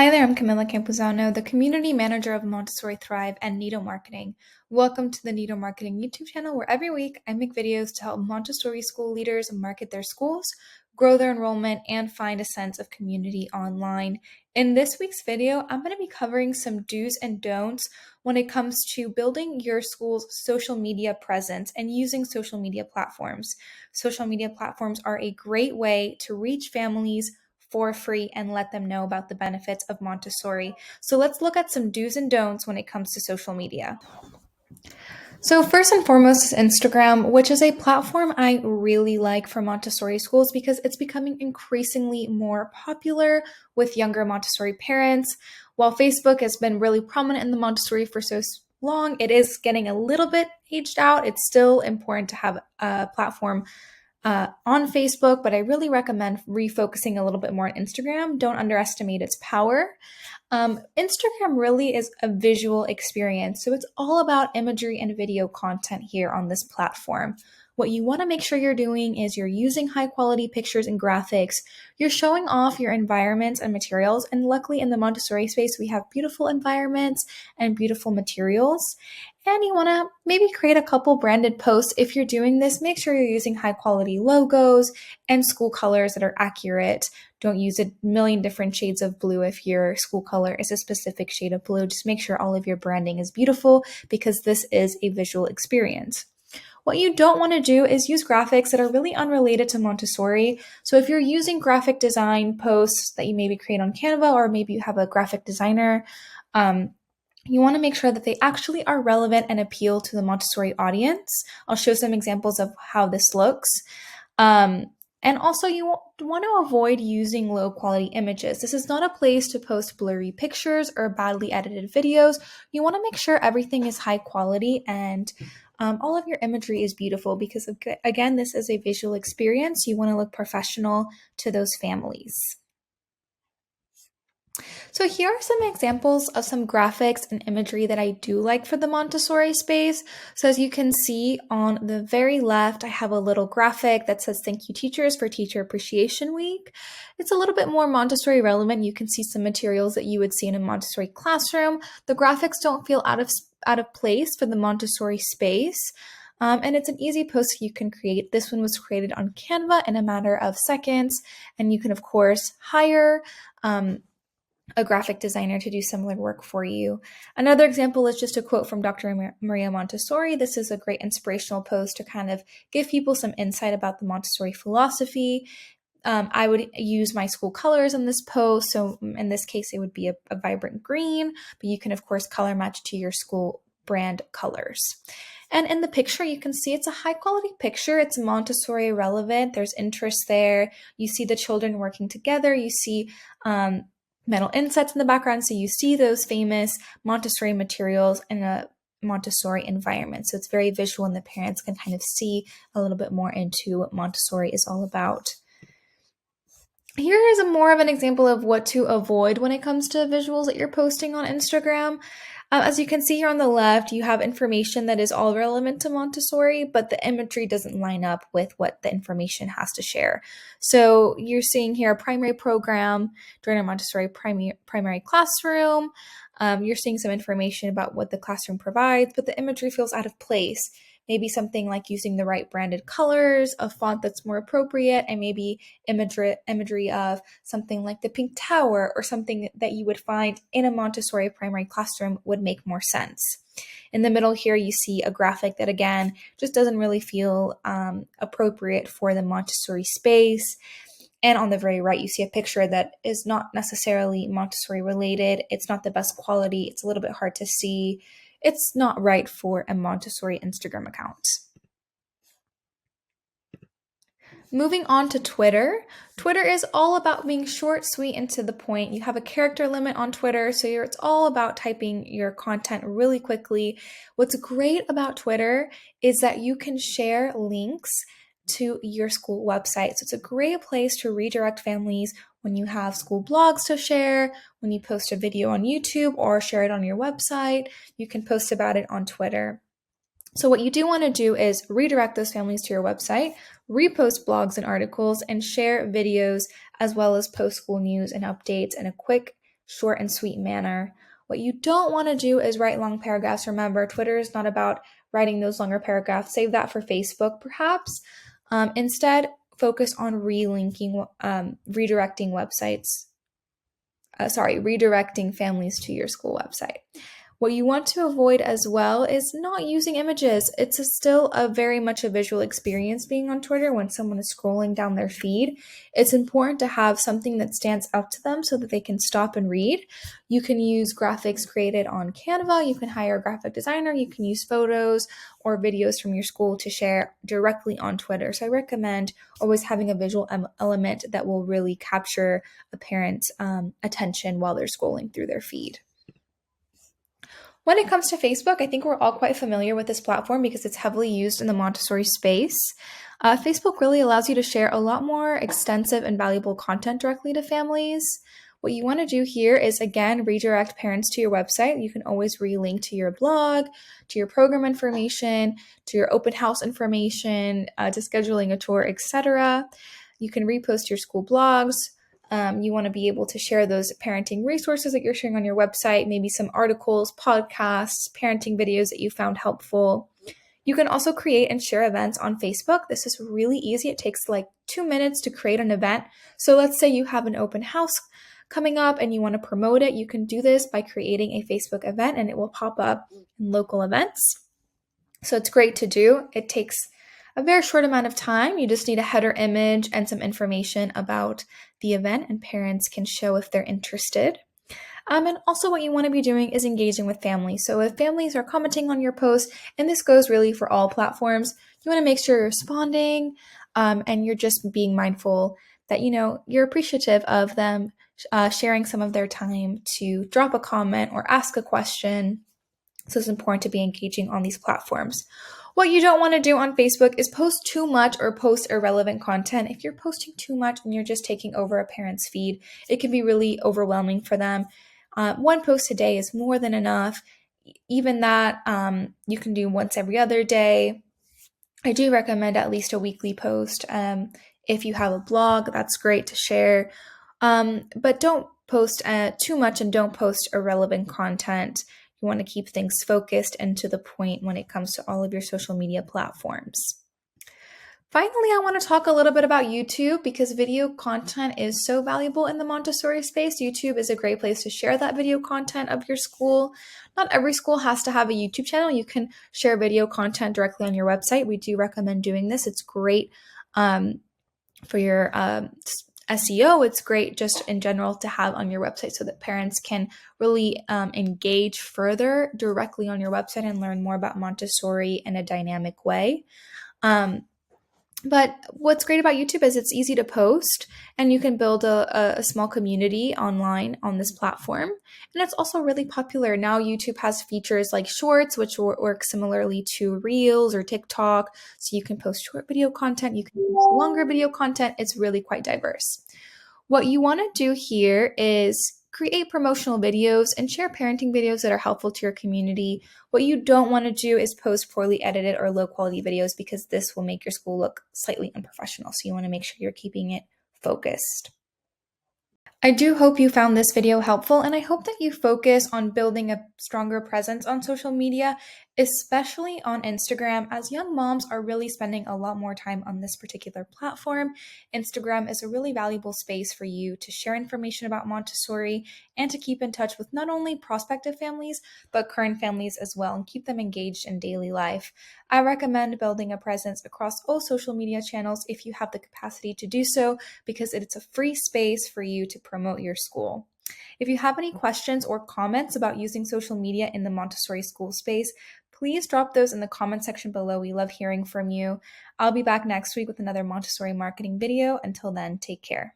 Hi there, I'm Camilla Campuzano, the Community Manager of Montessori Thrive and Nido Marketing. Welcome to the Nido Marketing YouTube channel, where every week I make videos to help Montessori school leaders market their schools, grow their enrollment, and find a sense of community online. In this week's video, I'm going to be covering some do's and don'ts when it comes to building your school's social media presence and using social media platforms. Social media platforms are a great way to reach families for free and let them know about the benefits of Montessori. So let's look at some do's and don'ts when it comes to social media. So first and foremost is Instagram, which is a platform I really like for Montessori schools because it's becoming increasingly more popular with younger Montessori parents. While Facebook has been really prominent in the Montessori for so long, it is getting a little bit aged out. It's still important to have a platform on Facebook, but I really recommend refocusing a little bit more on Instagram. Don't underestimate its power. Instagram really is a visual experience, so it's all about imagery and video content here on this platform. What you want to make sure you're doing is you're using high quality pictures and graphics. You're showing off your environments and materials. And luckily in the Montessori space, we have beautiful environments and beautiful materials. And you want to maybe create a couple branded posts. If you're doing this, make sure you're using high quality logos and school colors that are accurate. Don't use a million different shades of blue if your school color is a specific shade of blue. Just make sure all of your branding is beautiful because this is a visual experience. What you don't want to do is use graphics that are really unrelated to Montessori. So if you're using graphic design posts that you maybe create on Canva, or maybe you have a graphic designer, you want to make sure that they actually are relevant and appeal to the Montessori audience. I'll show some examples of how this looks. And also you want to avoid using low quality images. This is not a place to post blurry pictures or badly edited videos. You want to make sure everything is high quality and all of your imagery is beautiful because, again, this is a visual experience. You want to look professional to those families. So here are some examples of some graphics and imagery that I do like for the Montessori space. So as you can see on the very left, I have a little graphic that says "Thank you teachers for Teacher Appreciation Week." It's a little bit more Montessori relevant. You can see some materials that you would see in a Montessori classroom. The graphics don't feel out of place for the Montessori space. And it's an easy post you can create. This one was created on Canva in a matter of seconds. And you can, of course, hire a graphic designer to do similar work for you. Another example is just a quote from Dr. Maria Montessori. This is a great inspirational post to kind of give people some insight about the Montessori philosophy. I would use my school colors in this post. So in this case, it would be a vibrant green, but you can, of course, color match to your school brand colors. And in the picture, you can see it's a high quality picture. It's Montessori relevant. There's interest there. You see the children working together. You see metal insets in the background. So you see those famous Montessori materials in a Montessori environment. So it's very visual and the parents can kind of see a little bit more into what Montessori is all about. Here is more of an example of what to avoid when it comes to visuals that you're posting on Instagram. As you can see here on the left, you have information that is all relevant to Montessori, but the imagery doesn't line up with what the information has to share. So you're seeing here a primary program during a Montessori primary classroom. You're seeing some information about what the classroom provides, but the imagery feels out of place. Maybe something like using the right branded colors, a font that's more appropriate, and maybe imagery of something like the pink tower or something that you would find in a Montessori primary classroom would make more sense. In the middle here, you see a graphic that, again, just doesn't really feel appropriate for the Montessori space. And on the very right, you see a picture that is not necessarily Montessori related. It's not the best quality. It's a little bit hard to see. It's not right for a Montessori Instagram account. Moving on to Twitter. Twitter is all about being short, sweet, and to the point. You have a character limit on Twitter, so it's all about typing your content really quickly. What's great about Twitter is that you can share links to your school website. So it's a great place to redirect families when you have school blogs to share, when you post a video on YouTube or share it on your website. You can post about it on Twitter. So what you do want to do is redirect those families to your website, repost blogs and articles, and share videos, as well as post school news and updates and a quick short and sweet manner. What you don't want to do is write long paragraphs. Remember, Twitter is not about writing those longer paragraphs. Save that for Facebook, perhaps. Instead, focus on redirecting redirecting families to your school website. What you want to avoid as well is not using images. It's still very much a visual experience being on Twitter when someone is scrolling down their feed. It's important to have something that stands out to them so that they can stop and read. You can use graphics created on Canva. You can hire a graphic designer. You can use photos or videos from your school to share directly on Twitter. So I recommend always having a visual element that will really capture a parent's attention while they're scrolling through their feed. When it comes to Facebook, I think we're all quite familiar with this platform because it's heavily used in the Montessori space. Facebook really allows you to share a lot more extensive and valuable content directly to families. What you want to do here is, again, redirect parents to your website. You can always relink to your blog, to your program information, to your open house information, to scheduling a tour, etc. You can repost your school blogs. You want to be able to share those parenting resources that you're sharing on your website, maybe some articles, podcasts, parenting videos that you found helpful. You can also create and share events on Facebook. This is really easy. It takes like 2 minutes to create an event. So let's say you have an open house coming up and you want to promote it. You can do this by creating a Facebook event and it will pop up in local events. So it's great to do. It takes a very short amount of time. You just need a header image and some information about the event, and parents can show if they're interested. And also what you want to be doing is engaging with families. So if families are commenting on your post, and this goes really for all platforms, you want to make sure you're responding and you're just being mindful that, you're appreciative of them sharing some of their time to drop a comment or ask a question. So it's important to be engaging on these platforms. What you don't want to do on Facebook is post too much or post irrelevant content. If you're posting too much and you're just taking over a parent's feed, it can be really overwhelming for them. One post a day is more than enough. Even that, you can do once every other day. I do recommend at least a weekly post. If you have a blog, that's great to share. But don't post too much and don't post irrelevant content. You want to keep things focused and to the point when it comes to all of your social media platforms. Finally, I want to talk a little bit about YouTube because video content is so valuable in the Montessori space. YouTube is a great place to share that video content of your school. Not every school has to have a YouTube channel. You can share video content directly on your website. We do recommend doing this. It's great for your SEO. It's great just in general to have on your website so that parents can really engage further directly on your website and learn more about Montessori in a dynamic way. But what's great about YouTube is it's easy to post and you can build a small community online on this platform. And it's also really popular. Now YouTube has features like Shorts, which work similarly to Reels or TikTok. So you can post short video content, you can post longer video content. It's really quite diverse. What you want to do here is create promotional videos and share parenting videos that are helpful to your community. What you don't want to do is post poorly edited or low quality videos because this will make your school look slightly unprofessional. So you want to make sure you're keeping it focused. I do hope you found this video helpful, and I hope that you focus on building a stronger presence on social media, especially on Instagram, as young moms are really spending a lot more time on this particular platform. Instagram is a really valuable space for you to share information about Montessori and to keep in touch with not only prospective families, but current families as well, and keep them engaged in daily life. I recommend building a presence across all social media channels if you have the capacity to do so, because it's a free space for you to promote your school. If you have any questions or comments about using social media in the Montessori school space, please drop those in the comment section below. We love hearing from you. I'll be back next week with another Montessori marketing video. Until then, take care.